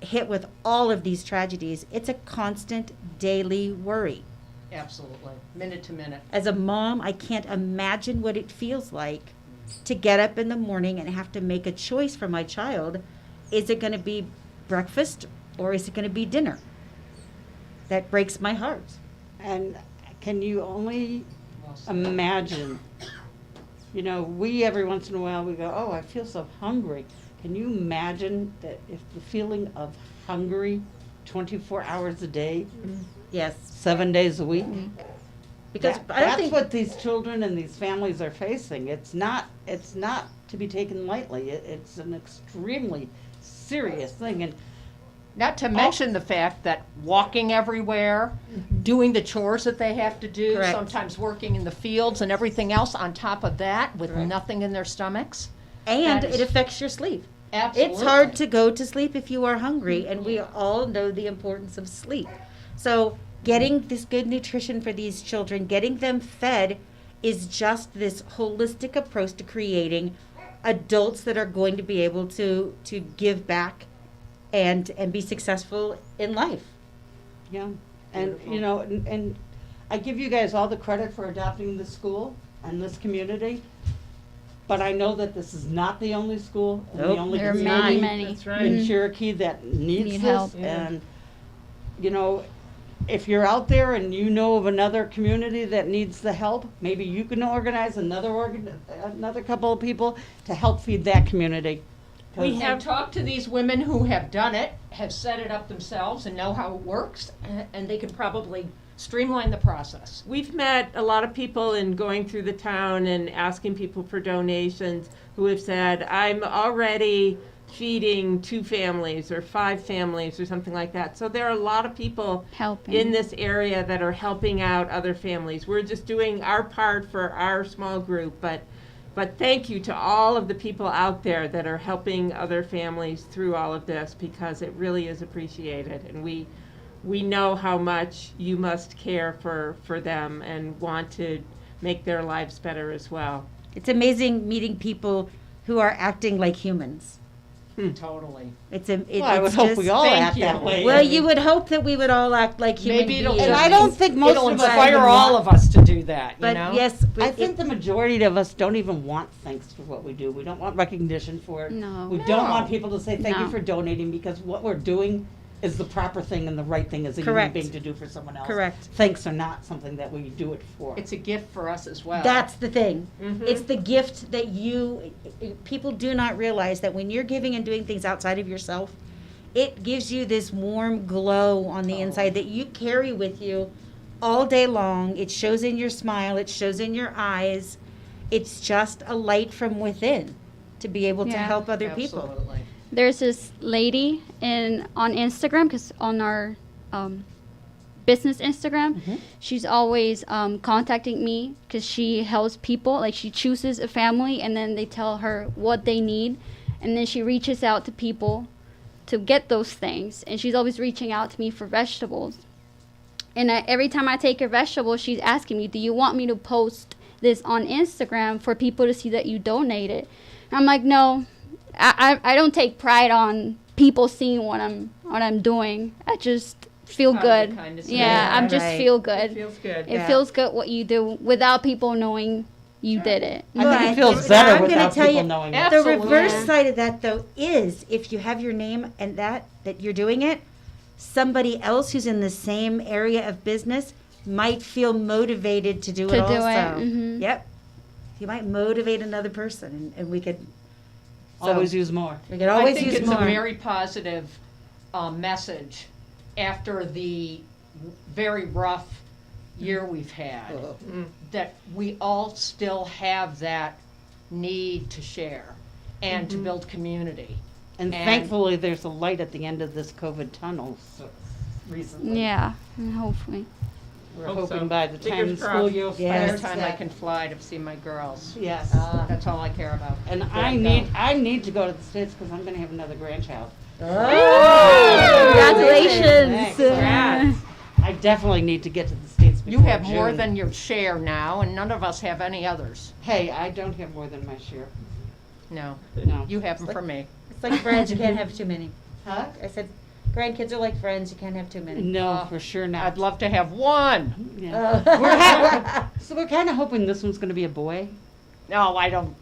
hit with all of these tragedies, it's a constant daily worry. Absolutely. Minute to minute. As a mom, I can't imagine what it feels like to get up in the morning and have to make a choice for my child. Is it going to be breakfast or is it going to be dinner? That breaks my heart. And can you only imagine, you know, we every once in a while we go, oh, I feel so hungry. Can you imagine that if the feeling of hungry 24 hours a day, Yes. 7 days a week? Because That- I don't that's think what these children and these families are facing. It's not to be taken lightly. It's an extremely serious thing. And Not to mention the fact that walking everywhere, doing the chores that they have to do, Correct. sometimes working in the fields and everything else on top of that with Correct. nothing in their stomachs. and that is- it affects your sleep. Absolutely. It's hard to go to sleep if you are hungry, and we all know the importance of sleep. So getting this good nutrition for these children, getting them fed, is just this holistic approach to creating adults that are going to be able to give back and be successful in life. yeah, and you know, and I give you guys all the credit for adopting this school and this community. But I know that this is not the only school and the Nope. only There are community many. That's right. in Cherokee that needs Need this. help. Yeah. And you know, if you're out there and you know of another community that needs the help, maybe you can organize another couple of people to help feed that community. 'Cause- We have talked to these women who have done it, have set it up themselves and know how it works, and they can probably streamline the process. We've met a lot of people in going through the town and asking people for donations who have said, I'm already feeding 2 families or 5 families or something like that. So there are a lot of people Helping. in this area that are helping out other families. We're just doing our part for our small group, but thank you to all of the people out there that are helping other families through all of this, because it really is appreciated, and we know how much you must care for them and want to make their lives better as well. It's amazing meeting people who are acting like humans. Totally. well, I would hope we all Thank act you. that way. Well, you would hope that we would all act like human Maybe it'll beings. And I don't think most It'll of us inspire even all want- of us to do that, you But know? yes, I think the majority of us don't even want thanks for what we do. We don't want recognition for it. No. We don't No. want people to say thank you No. for donating, because what we're doing is the proper thing and the right thing as a human Correct. being to do for someone else. Correct. Thanks are not something that we do it for. It's a gift for us as well. That's the thing. Mhm. It's the gift that people do not realize that when you're giving and doing things outside of yourself, it gives you this warm glow on the inside that you carry with you all day long. It shows in your smile, it shows in your eyes. It's just a light from within to be able to Yeah. help other people. Absolutely. There's this lady on Instagram, because on our business Instagram, she's always contacting me because she helps people. Like, she chooses a family and then they tell her what they need, and then she reaches out to people to get those things. And she's always reaching out to me for vegetables. And every time I take her vegetables, she's asking me, do you want me to post this on Instagram for people to see that you donated? And I'm like, no, I don't take pride on people seeing what I'm doing. I just feel Out of the good. kindness of Yeah, your I'm heart. just Right. feel It good. feels good. It feels good what you do without people knowing you did it. I think it But feels it's- better I'm gonna without tell people you, knowing it. The Absolutely. reverse Yeah. side of that, though, is if you have your name and that you're doing it, somebody else who's in the same area of business might feel motivated to do To it do also. it, mhm. Yep. You might motivate another person, and we could so Always use more. we could always I think use it's more. a very positive message after the very rough year we've had, that we all still have that need to share and to build community. And And- thankfully, there's a light at the end of this COVID tunnel recently. Yeah, and hopefully. We're Hope hoping so. by the time the Fingers school crossed. year Yeah. By the starts. time I that- can fly to see my girls. Yes. That's all I care about. And There I you go. need to go to the States because I'm going to have another grandchild. Congratulations. Thanks. I definitely need to get to the States You before have more June. than your share now, and none of us have any others. Hey, I don't have more than my share. No, No. you have them for me. It's like friends, you can't have too many. Huh? I said, grandkids are like friends, you can't have too many. No, for sure not. I'd love to have one. Yeah. So we're kind of hoping this one's going to be a boy. No, I don't.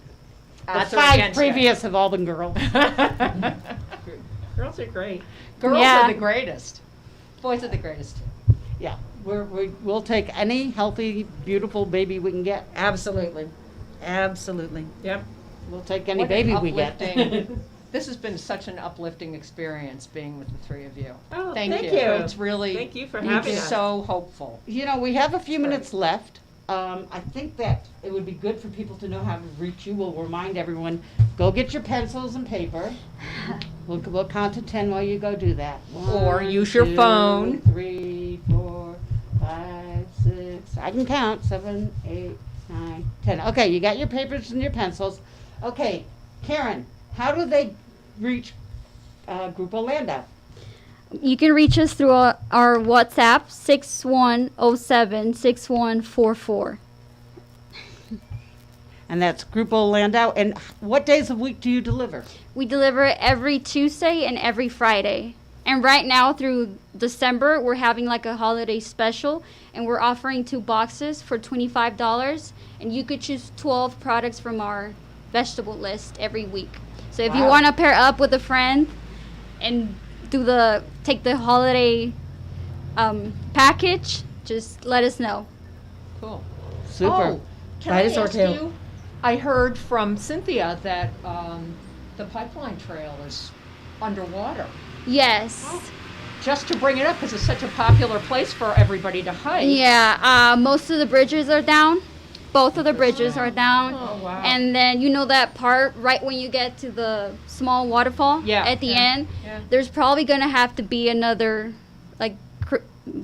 The Odds are 5 against it. previous have all been girls. Girls are great. Girls Yeah. are the greatest. Boys are the greatest. Yeah, we'll take any healthy, beautiful baby we can get. Absolutely. Absolutely. Yep. We'll take any What an baby we get. uplifting- This has been such an uplifting experience being with the three of you. Oh, Thank thank you. you. It's really Thank you for having us. so hopeful. You know, we have a few minutes left. I think that it would be good for people to know how to reach you. We'll remind everyone, go get your pencils and paper. We'll count to 10 while you go do that. Or use your phone. 3, 4, 5, 6. I can count. 7, 8, 9, 10. Okay, you got your papers and your pencils. Okay, Karen, how do they reach Grupo Landau? You can reach us through our WhatsApp 6107-6144. And that's Grupo Landau. And what days of the week do you deliver? We deliver every Tuesday and every Friday. And right now through December, we're having like a holiday special, and we're offering 2 boxes for $25, and you could choose 12 products from our vegetable list every week. So if you Wow. want to pair up with a friend and take the holiday package, just let us know. Cool. Super. Oh, can I Dinosaur ask tail. you? I heard from Cynthia that the pipeline trail is underwater. Yes. Just to bring it up, because it's such a popular place for everybody to hike. Yeah, most of the bridges are down. Both of the bridges are down. Oh, wow. And then you know that part right when you get to the small waterfall Yeah. at the Yeah. end? Yeah. There's probably going to have to be another,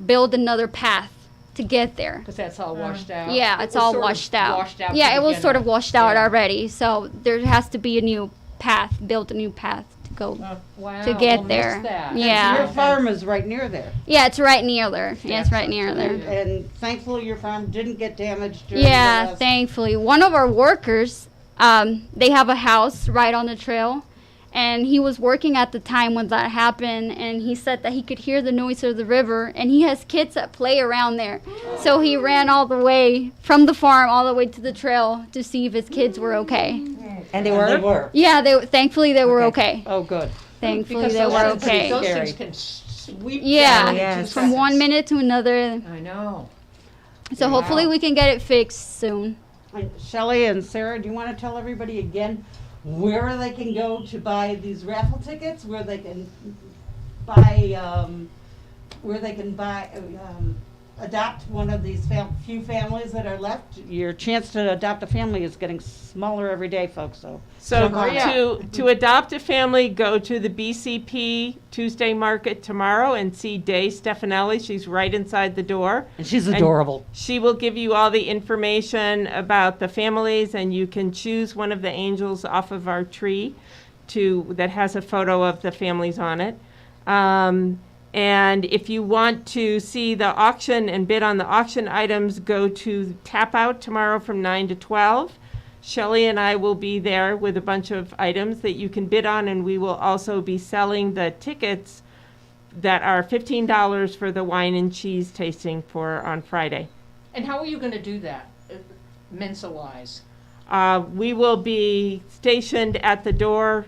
build another path to get there. Because that's all washed out. Yeah, It it's was all sort of washed out. Washed out Yeah, to it was begin sort of with. washed out Yeah. already. So there has to be a new path, build a new path to go. Wow, to get we'll there. miss that. Yeah. Your farm is right near there. Yeah, it's right near there. Yeah, it's right near there. And thankfully, your farm didn't get damaged during Yeah, the last... thankfully. One of our workers, they have a house right on the trail, and he was working at the time when that happened, and he said that he could hear the noise of the river, and he has kids that play around there. So he ran all the way from the farm all the way to the trail to see if his kids were okay. And they And were? they were. Yeah, thankfully they were okay. Oh, good. Thankfully Because they those were things- okay. Those Scary. things can sweep Yeah, down in Yes. 2 from one seconds. minute to another. I know. So hopefully Wow. we can get it fixed soon. Shelley and Sarah, do you want to tell everybody again where they can go to buy these raffle tickets, where they can buy, adopt one of these few families that are left? Your chance to adopt a family is getting smaller every day, folks, so. So jump on it. to adopt a family, go to the BCP Tuesday Market tomorrow and see Day Stefanelli. She's right inside the door. And she's adorable. She will give you all the information about the families, and you can choose one of the angels off of our tree that has a photo of the families on it. And if you want to see the auction and bid on the auction items, go to Tap Out tomorrow from 9 to 12. Shelley and I will be there with a bunch of items that you can bid on, and we will also be selling the tickets that are $15 for the wine and cheese tasting on Friday. And how are you going to do that? Mensa-wise? We will be stationed at the door.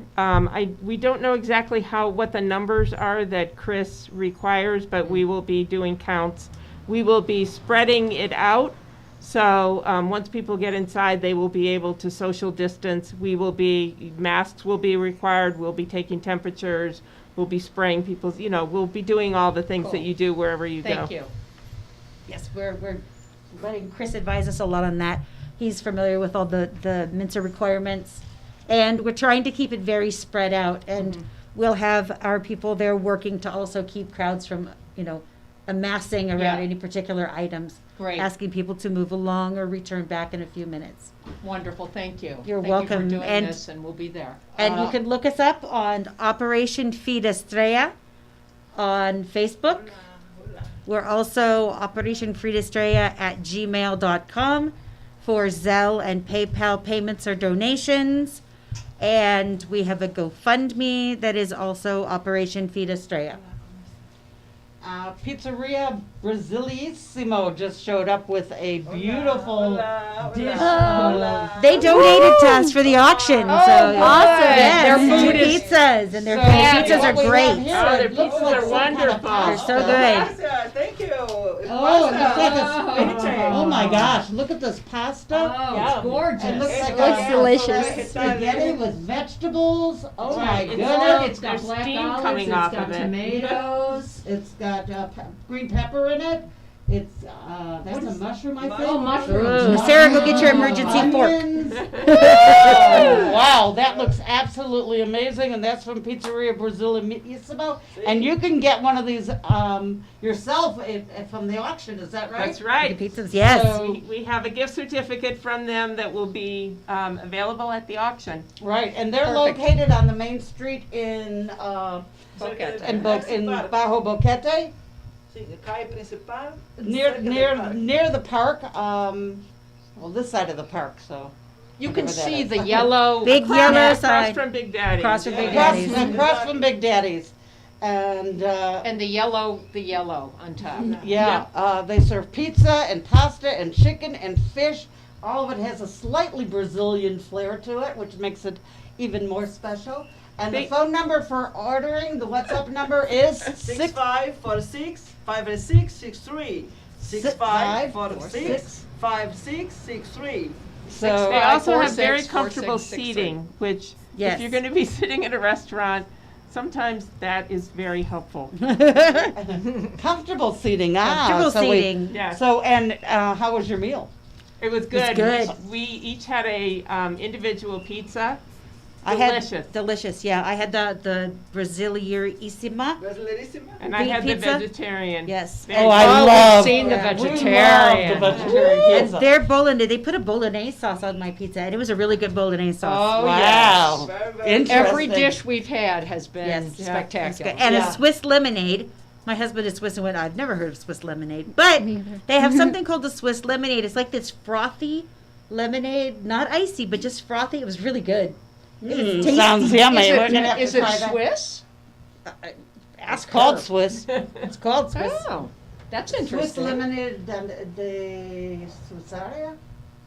We don't know exactly what the numbers are that Chris requires, but we will be doing counts. We will be spreading it out. So once people get inside, they will be able to social distance. Masks will be required. We'll be taking temperatures. We'll be spraying people's, we'll be doing all the things that Cool. you do wherever you go. Thank you. Yes, we're letting Chris advise us a lot on that. He's familiar with all the Mensa requirements. And we're trying to keep it very spread out. And we'll have our people there working to also keep crowds from, amassing around Yeah. any particular items. Great. Asking people to move along or return back in a few minutes. Wonderful, thank you. You're Thank welcome, you for doing and- this, and we'll be there. And you can look us up on Operation Feed Estrella on Facebook. We're also Operation Feed Estrella at gmail.com for Zelle and PayPal payments or donations. And we have a GoFundMe that is also Operation Feed Estrella. Pizzeria Brazilissimo just showed up with a beautiful dish. They donated to us for the auction. So awesome. Yes, Their two food is- pizzas, and their So, pizzas what we are have great. here, Oh, their it looks pizzas like are some kind of wonderful. pasta. They're so good. Thank you. Oh, it looks like Pasta. oh my gosh, look at this pasta. Oh, it's gorgeous. It looks like Looks a delicious. spaghetti with vegetables. Oh my It's goodness. It's got There's black steam olives, coming it's off got of it. tomatoes. It's got green pepper in it. It's that's a mushroom, I think. Oh, mushrooms. Ooh, Sarah, go get your emergency fork. Onions. Oh, wow, that looks absolutely amazing, and that's from Pizzeria Brazilissimo. And you can get one of these yourself from the auction. Is that right? That's right. The pizzas, yes. So- We have a gift certificate from them that will be available at the auction. Right, and they're Perfect. located on the main street in Boquete. in Bajo Boquete, Calle Principal. near the park. This side of the park. So You can whatever that see is. the yellow. Big Across- yellow across sign. from Big Daddy. Across from Big across, Daddy's. across from Big Daddy's, and And the yellow on top. they serve pizza and pasta and chicken and fish. All of it has a slightly Brazilian flair to it, which makes it even more special. And the Big- phone number for ordering, the WhatsApp number is 65465663. 65465663. So They also have 546 very comfortable 4663. seating, which Yes. if you're going to be sitting at a restaurant, sometimes that is very helpful. comfortable seating. Comfortable so seating. Yes. How was your meal? It was good. good. We each had a individual pizza. I Delicious. had delicious. Yeah, I had the Brazilierissima. Brasileiríssima. And I Beef had pizza? the vegetarian. Yes. Very Oh, I good. love- We've seen the Yeah. vegetarian. We love the vegetarian And pizza. their bolognese, they put a bolognese sauce on my pizza, and it was a really good bolognese sauce. Oh, Wow. Very, very Interesting. Every dish we've had has been Yes. Yeah, spectacular. And Yeah. a Swiss lemonade. My husband is Swiss and went, I've never heard of Swiss lemonade. But Me either. they have something called the Swiss lemonade. It's like this frothy lemonade, not icy, but just frothy. It was really good. It was tasty. Sounds yummy. We're gonna have Is to it try that. Swiss? It's called Swiss. It's called Swiss. Oh, that's Swiss interesting. lemonade de Swissaria.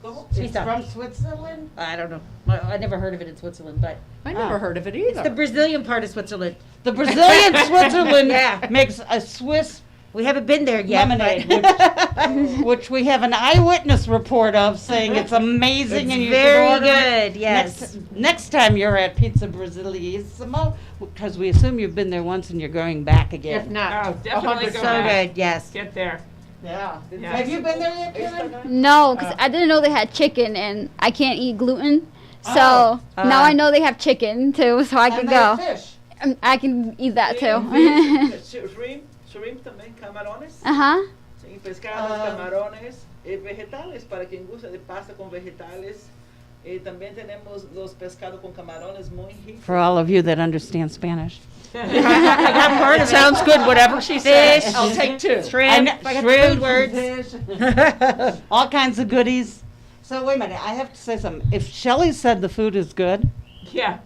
¿Cómo? It's Suiza. from Switzerland. I don't know. I never heard of it in Switzerland, but I never heard of it either. it's the Brazilian part of Switzerland. The Brazilian Switzerland Yeah. makes a Swiss We haven't been there yet. lemonade, but- which we have an eyewitness report of saying it's amazing It's and you very can order it good, yes. Next time you're at Pizza Brazilissimo, because we assume you've been there once and you're going back again. If not, Oh, definitely $100. go So back. good, yes. Get there. Yeah. Yeah. Have you been there yet, Karen? No, because I didn't know they had chicken, and I can't eat gluten. So Oh. now I know they have chicken too, so I can And they have go. fish. I can eat that too. Shrimp también, camarones. Uh-huh. Sí, pescados, Ah. camarones, vegetales, para quien gusta de pasta con vegetales. También tenemos los pescados con camarones muy ricos. For all of you that understand Spanish. It sounds good, whatever she says. Fish. I'll take two. Shrimp. I got the food words. fish, all kinds of goodies. So wait a minute, I have to say something. If Shelley said the food is good, Yeah.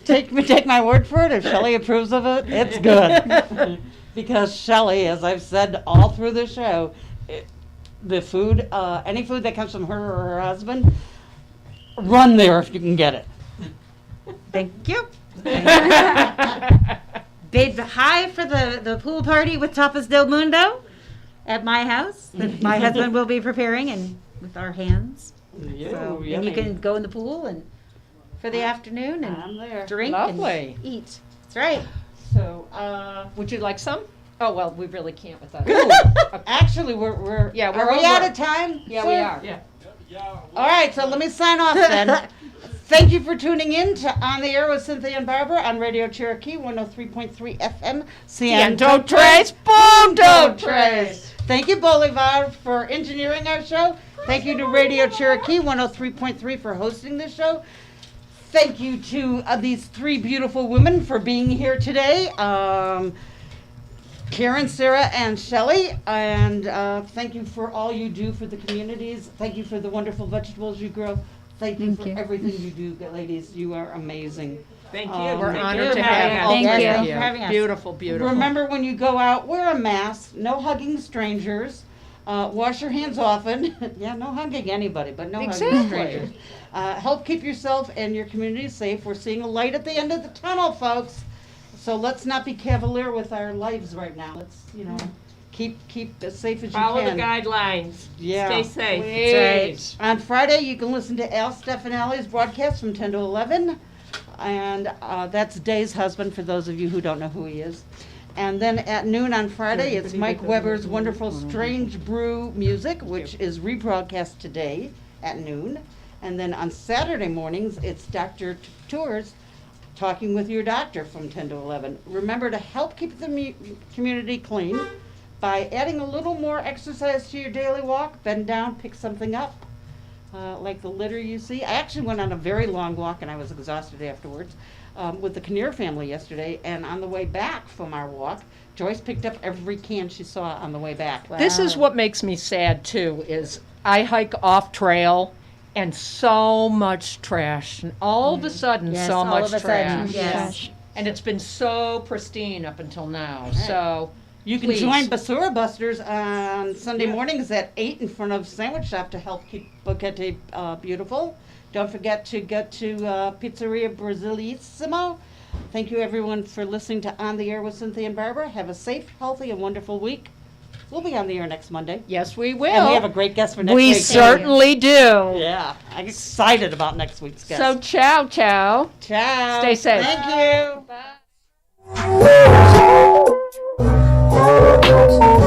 take my word for it. If Shelley approves of it, it's good. Because Shelley, as I've said all through the show, the food, any food that comes from her or her husband, run there if you can get it. Thank you. Bid high for the pool party with Tapas del Mundo at my house that my husband will be preparing and with our hands. So, and you can go in the pool and for the afternoon and I'm there. drink Lovely. and eat. That's right. So, Would you like some? Oh, well, we really can't with that. actually, we're Yeah, are we're we out over. of time? Yeah, sir? we are. Yeah. All right, so let me sign off then. Thank you for tuning in to On the Air with Cynthia and Barbara on Radio Cherokee 103.3 FM. Ciento tres punto tres. Thank you, Bolivar, for engineering our show. Thank you to Radio Cherokee 103.3 for hosting this show. Thank you to these three beautiful women for being here today. Karen, Sarah, and Shelley, and thank you for all you do for the communities. Thank you for the wonderful vegetables you grow. Thank you for everything you do, ladies. You are amazing. Thank you. We're We're Thank honored you to for have having you. us. Thank you. Thanks for having us. Beautiful, beautiful. Remember, when you go out, wear a mask. No hugging strangers. Wash your hands often. Yeah, no hugging anybody, but no hugging Exactly. strangers. Help keep yourself and your community safe. We're seeing a light at the end of the tunnel, folks. So let's not be cavalier with our lives right now. Let's, keep as safe as Follow you the can. guidelines. Yeah. Stay safe. Please. On Friday, you can listen to Al Stefanelli's broadcast from 10 to 11. And that's Day's husband, for those of you who don't know who he is. And then at noon on Friday, it's Mike Weber's wonderful Strange Brew music, which is rebroadcast today at noon. And then on Saturday mornings, it's Dr. Tours Talking with Your Doctor from 10 to 11. Remember to help keep the community clean by adding a little more exercise to your daily walk. Bend down, pick something up, like the litter you see. I actually went on a very long walk, and I was exhausted afterwards, with the Kinnear family yesterday. And on the way back from our walk, Joyce picked up every can she saw on the way back. This is what makes me sad too, is I hike off trail and so much trash. And all of a sudden, Yes, so all much of a trash. sudden, yes. And it's been so pristine up until now. So You can please. join Basura Busters on Sunday mornings at 8 in front of Sandwich Shop to help keep Boquete beautiful. Don't forget to go to Pizzeria Brasilissimo. Thank you, everyone, for listening to On the Air with Cynthia and Barbara. Have a safe, healthy, and wonderful week. We'll be on the air next Monday. Yes, we will. And we have a great guest for next We week. certainly do. Yeah, I'm excited about next week's guest. So ciao, ciao. ciao. Stay safe. Thank you. Bye.